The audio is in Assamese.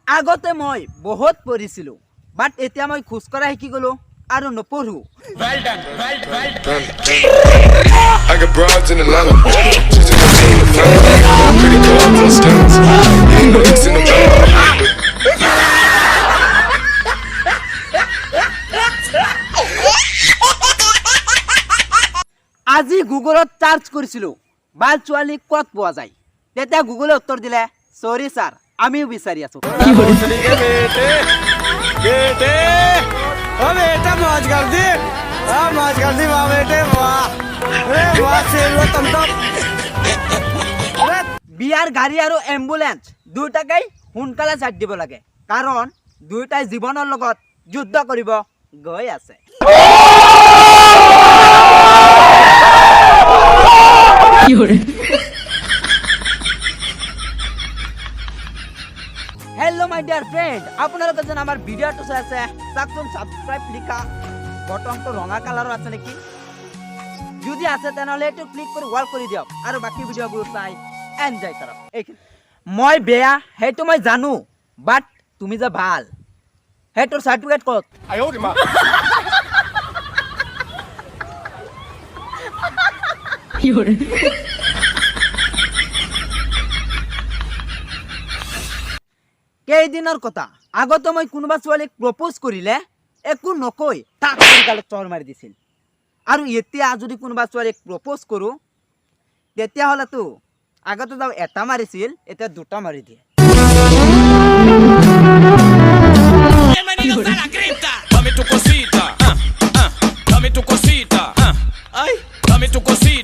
আগতে মই বহুত পঢ়িছিলো বাট এতিয়া মই খুজ কৰা শিকি গলো আৰু নপঢ়ো Well done. I got broads in Atlanta. Just to go see the family. Pretty girls on stunts. Hitting the licks in the family. আজি গুগলত সার্চ কৰিছিলো বাল ছোৱালী ক'ত পোৱা যায় তেতিয়া গুগলে উত্তৰ দিলে সৰি স্যাৰ আমিও বিচাৰি আছো बेटा मौज कर दी वाह बेटे वाह अरे वाह शेर तुम तो বিয়াৰ গাড়ী আৰু এম্বুলেন্স দুটাকৈ সোনকালে চাট দিব লাগে কাৰণ দুটাই জীৱনৰ লগত যুদ্ধ কৰিব গৈ আছে हेलो माय डियर फ्रेंड আপোনালোকে যেন আমাৰ ভিডিওটো চাই আছে চাকচোন সাবস্ক্ৰাইব লিখা বটনটো ৰঙা কালাৰৰ আছে নেকি যদি আছে তেনেহলে এটো ক্লিক কৰি ওয়াল কৰি দিয়ক আৰু বাকি ভিডিওবোৰ চাই এনজয় কৰক মই বেয়া হেটো মই জানো বাট তুমি যে ভাল হেটোৰ সাৰ্টিফিকেট ক'ত আয়ো ৰে মা কেইদিনৰ কথা আগতে মই কোনোবা ছোৱালীক প্ৰপ'জ কৰিলে একো নকৈ তাক গালে চৰ মাৰি দিছিল আৰু এতিয়া যদি কোনোবা ছোৱালীক প্ৰপ'জ কৰো তেতিয়া হলে তো আগতে যাও এটা মাৰিছিল এতিয়া দুটা মাৰি দিয়ে Dame tu cosita, dame tu cosita, ay, dame tu cosita.